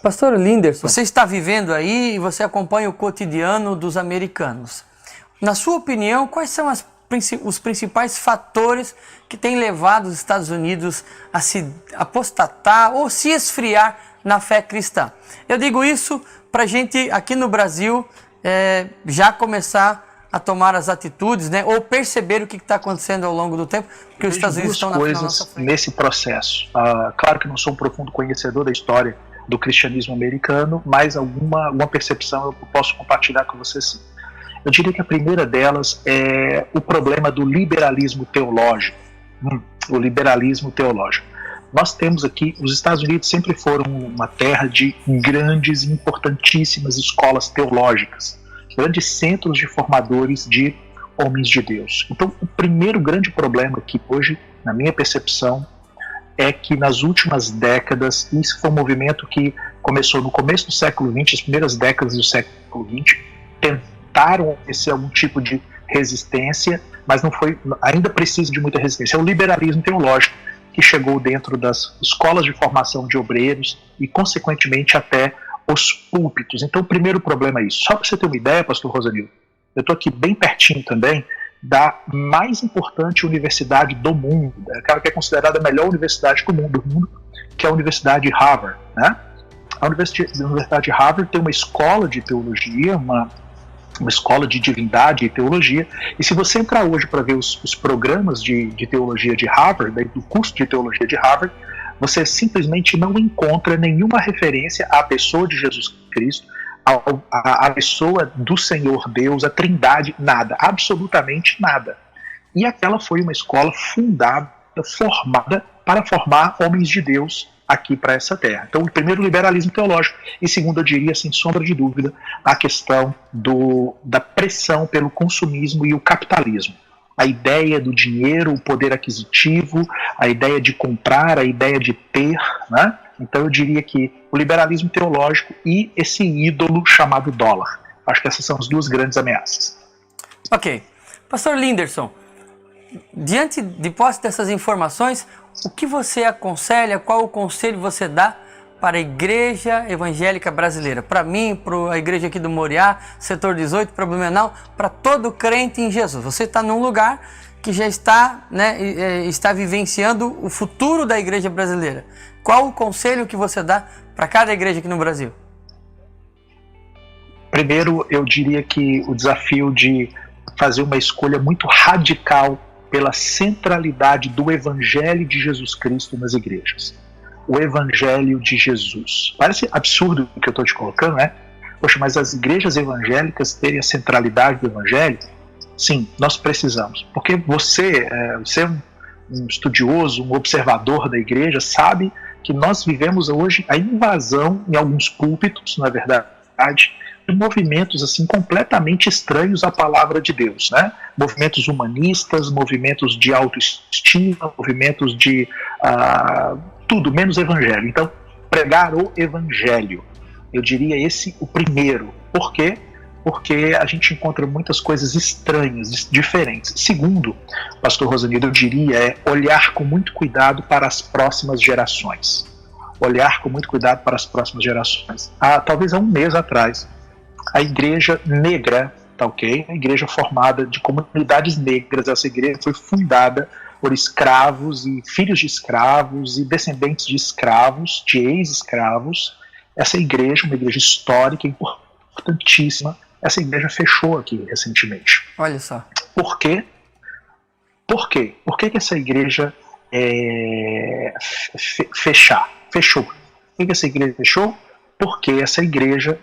Pastor Linderson, você está vivendo aí e você acompanha o cotidiano dos americanos. Na sua opinião, quais são os principais fatores que têm levado os Estados Unidos a se apostatar ou se esfriar na fé cristã? Eu digo isso para a gente aqui no Brasil já começar a tomar as atitudes, né, ou perceber o que está acontecendo ao longo do tempo, porque os Estados Unidos estão na nossa frente. Nesse processo. Claro que não sou um profundo conhecedor da história do cristianismo americano, mas alguma percepção eu posso compartilhar com você sim. Eu diria que a primeira delas é o problema do liberalismo teológico. O liberalismo teológico. Nós temos aqui, os Estados Unidos sempre foram uma terra de grandes e importantíssimas escolas teológicas, grandes centros de formadores de homens de Deus. Então, o primeiro grande problema que hoje, na minha percepção, é que nas últimas décadas, isso foi um movimento que começou no começo do século XX, as primeiras décadas do século XX, tentaram oferecer algum tipo de resistência, mas não foi, ainda precisa de muita resistência. É o liberalismo teológico que chegou dentro das escolas de formação de obreiros e, consequentemente, até os púlpitos. Então, o primeiro problema é isso. Só para você ter uma ideia, pastor Rosanildo, eu estou aqui bem pertinho também da mais importante universidade do mundo, aquela que é considerada a melhor universidade do mundo, que é a Universidade de Harvard, né? A Universidade de Harvard tem uma escola de teologia, uma escola de divindade e teologia, e se você entrar hoje para ver os programas de teologia de Harvard, do curso de teologia de Harvard, você simplesmente não encontra nenhuma referência à pessoa de Jesus Cristo, a pessoa do Senhor Deus, a Trindade, nada, absolutamente nada. E aquela foi uma escola fundada, formada para formar homens de Deus aqui para essa terra. Então, primeiro, o liberalismo teológico, e segundo, eu diria, sem sombra de dúvida, a questão da pressão pelo consumismo e o capitalismo. A ideia do dinheiro, o poder aquisitivo, a ideia de comprar, a ideia de ter, né? Então eu diria que o liberalismo teológico e esse ídolo chamado dólar. Acho que essas são as duas grandes ameaças. Ok. Pastor Linderson, diante de posse dessas informações, o que você aconselha, qual o conselho você dá para a Igreja Evangélica Brasileira? Para mim, para a igreja aqui do Moriá, setor 18, para Blumenau, para todo crente em Jesus. Você está num lugar que já está, está vivenciando o futuro da igreja brasileira. Qual o conselho que você dá para cada igreja aqui no Brasil? Primeiro, eu diria que o desafio de fazer uma escolha muito radical pela centralidade do Evangelho de Jesus Cristo nas igrejas. O Evangelho de Jesus. Parece absurdo o que eu estou te colocando, né? Poxa, mas as igrejas evangélicas terem a centralidade do Evangelho? Sim, nós precisamos. Porque você é um estudioso, um observador da igreja, sabe que nós vivemos hoje a invasão em alguns púlpitos, na verdade, de movimentos assim completamente estranhos à palavra de Deus, né? Movimentos humanistas, movimentos de autoestima, movimentos de tudo menos evangelho. Então, pregar o evangelho, eu diria esse o primeiro. Por quê? Porque a gente encontra muitas coisas estranhas, diferentes. Segundo, pastor Rosanildo, eu diria olhar com muito cuidado para as próximas gerações. Olhar com muito cuidado para as próximas gerações. Talvez há um mês atrás, a igreja negra, tá ok? A igreja formada de comunidades negras, essa igreja foi fundada por escravos e filhos de escravos e descendentes de escravos, de ex-escravos. Essa igreja, uma igreja histórica, importantíssima, essa igreja fechou aqui recentemente. Olha só. Por quê? Por quê? Por que essa igreja fechou? Por que essa igreja fechou? Porque essa igreja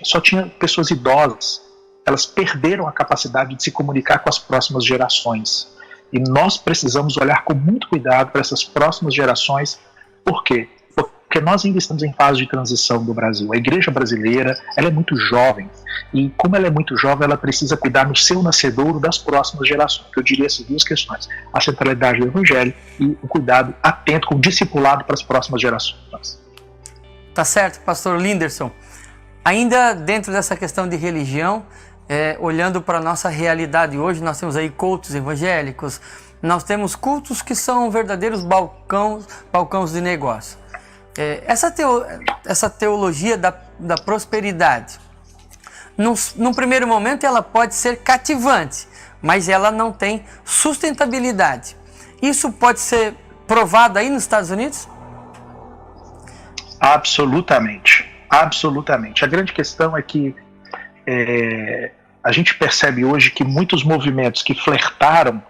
só tinha pessoas idosas. Elas perderam a capacidade de se comunicar com as próximas gerações. E nós precisamos olhar com muito cuidado para essas próximas gerações. Por quê? Porque nós ainda estamos em fase de transição do Brasil. A igreja brasileira, ela é muito jovem. E como ela é muito jovem, ela precisa cuidar no seu nascedouro das próximas gerações. Eu diria essas duas questões. A centralidade do evangelho e o cuidado atento com o discipulado para as próximas gerações. Tá certo, pastor Linderson. Ainda dentro dessa questão de religião, olhando para a nossa realidade hoje, nós temos aí cultos evangélicos, nós temos cultos que são verdadeiros balcões de negócio. essa teologia da prosperidade, num primeiro momento ela pode ser cativante, mas ela não tem sustentabilidade. Isso pode ser provado aí nos Estados Unidos? Absolutamente, absolutamente. A grande questão é que a gente percebe hoje que muitos movimentos que flertaram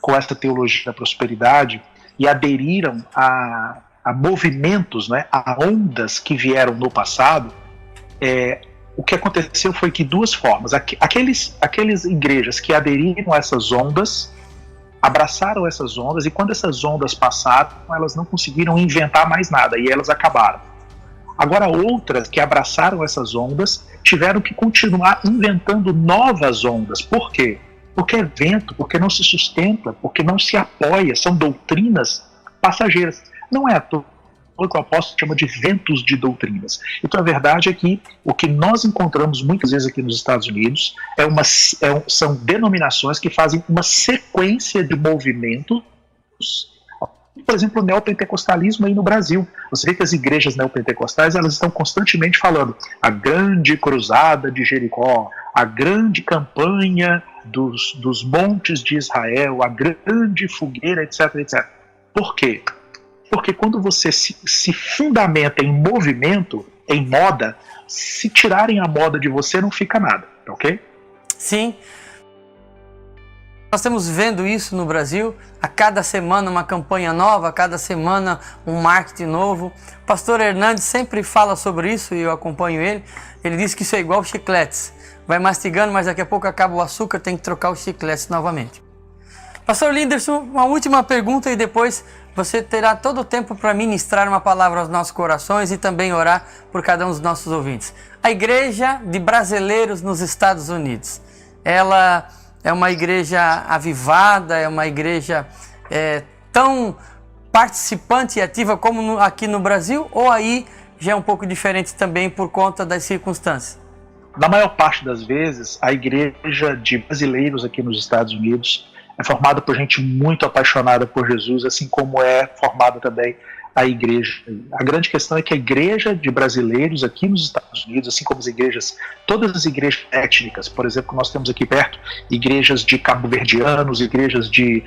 com essa teologia da prosperidade e aderiram a movimentos, né, a ondas que vieram no passado, o que aconteceu foi que duas formas. Aqueles igrejas que aderiram a essas ondas, abraçaram essas ondas, e quando essas ondas passaram, elas não conseguiram inventar mais nada, e elas acabaram. Agora outras que abraçaram essas ondas tiveram que continuar inventando novas ondas. Por quê? Porque é vento, porque não se sustenta, porque não se apoia, são doutrinas passageiras. Não é à toa que o apóstolo chama de ventos de doutrinas. Então a verdade é que o que nós encontramos muitas vezes aqui nos Estados Unidos são denominações que fazem uma sequência de movimentos. Por exemplo, o neopentecostalismo aí no Brasil. Você vê que as igrejas neopentecostais, elas estão constantemente falando a grande cruzada de Jericó, a grande campanha dos montes de Israel, a grande fogueira, etc, etc. Por quê? Porque quando você se fundamenta em movimento, em moda, se tirarem a moda de você, não fica nada, ok? Sim. Nós estamos vendo isso no Brasil, a cada semana uma campanha nova, a cada semana um marketing novo. O pastor Hernandes sempre fala sobre isso e eu acompanho ele. Ele diz que isso é igual chicletes. Vai mastigando, mas daqui a pouco acaba o açúcar, tem que trocar os chicletes novamente. Pastor Linderson, uma última pergunta e depois você terá todo o tempo para ministrar uma palavra aos nossos corações e também orar por cada um dos nossos ouvintes. A Igreja de Brasileiros nos Estados Unidos, ela é uma igreja avivada, é uma igreja tão participante e ativa como aqui no Brasil, ou aí já é um pouco diferente também por conta das circunstâncias? Na maior parte das vezes, a igreja de brasileiros aqui nos Estados Unidos é formada por gente muito apaixonada por Jesus, assim como é formada também a igreja. A grande questão é que a igreja de brasileiros aqui nos Estados Unidos, assim como as igrejas, todas as igrejas étnicas, por exemplo, nós temos aqui perto igrejas de cabo-verdianos, igrejas de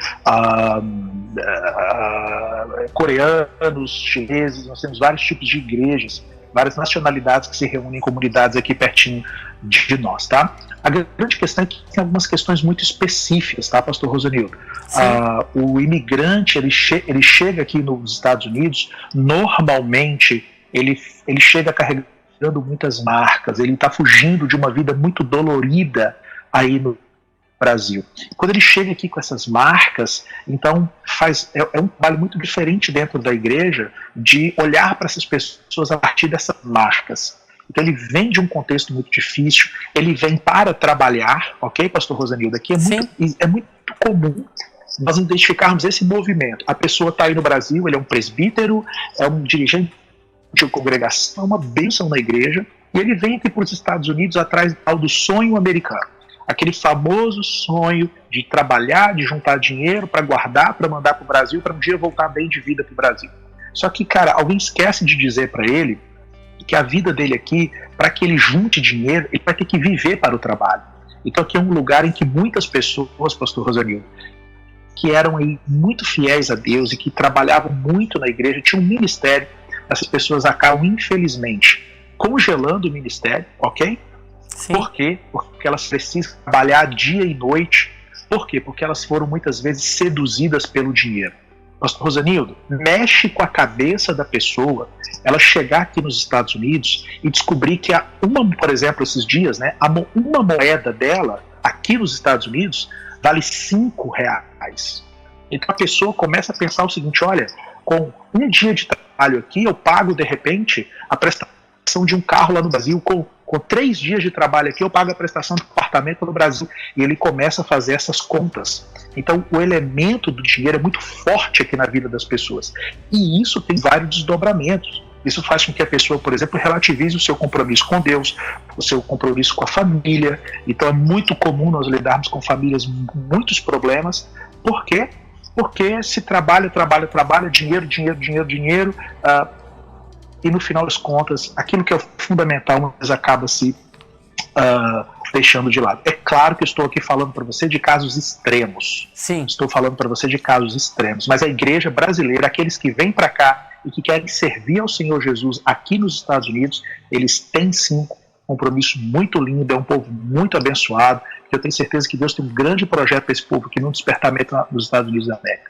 coreanos, chineses, nós temos vários tipos de igrejas, várias nacionalidades que se reúnem em comunidades aqui pertinho de nós, tá? A grande questão é que tem algumas questões muito específicas, tá, pastor Rosanildo? O imigrante, ele chega aqui nos Estados Unidos, normalmente ele chega carregando muitas marcas, ele está fugindo de uma vida muito dolorida aí no Brasil. Quando ele chega aqui com essas marcas, então é um trabalho muito diferente dentro da igreja de olhar para essas pessoas a partir dessas marcas. Então ele vem de um contexto muito difícil, ele vem para trabalhar, ok, pastor Rosanildo? Aqui é muito comum nós identificarmos esse movimento. A pessoa está aí no Brasil, ele é um presbítero, é um dirigente de congregação, é uma bênção na igreja, e ele vem aqui para os Estados Unidos atrás do sonho americano. Aquele famoso sonho de trabalhar, de juntar dinheiro para guardar, para mandar para o Brasil, para um dia voltar bem de vida para o Brasil. Só que, cara, alguém esquece de dizer para ele que a vida dele aqui, para que ele junte dinheiro, ele vai ter que viver para o trabalho. Então aqui é um lugar em que muitas pessoas, pastor Rosanildo, que eram aí muito fiéis a Deus e que trabalhavam muito na igreja, tinham um ministério, essas pessoas acabam, infelizmente, congelando o ministério, ok? Sim. Por quê? Porque elas precisam trabalhar dia e noite. Por quê? Porque elas foram muitas vezes seduzidas pelo dinheiro. Pastor Rosanildo, mexe com a cabeça da pessoa ela chegar aqui nos Estados Unidos e descobrir que por exemplo, esses dias, né, uma moeda dela aqui nos Estados Unidos vale R$5. Então a pessoa começa a pensar o seguinte: olha, com um dia de trabalho aqui eu pago de repente a prestação de um carro lá no Brasil, com 3 dias de trabalho aqui eu pago a prestação do apartamento no Brasil. E ele começa a fazer essas contas. Então o elemento do dinheiro é muito forte aqui na vida das pessoas, e isso tem vários desdobramentos. Isso faz com que a pessoa, por exemplo, relativize o seu compromisso com Deus, o seu compromisso com a família. Então é muito comum nós lidarmos com famílias com muitos problemas. Por quê? Porque se trabalha, dinheiro, e no final das contas, aquilo que é fundamental, mas acaba se deixando de lado. É claro que eu estou aqui falando para você de casos extremos. Sim. Estou falando para você de casos extremos. Mas a igreja brasileira, aqueles que vêm para cá e que querem servir ao Senhor Jesus aqui nos Estados Unidos, eles têm sim um compromisso muito lindo, é um povo muito abençoado. Eu tenho certeza que Deus tem um grande projeto para esse povo aqui no despertamento dos Estados Unidos da América.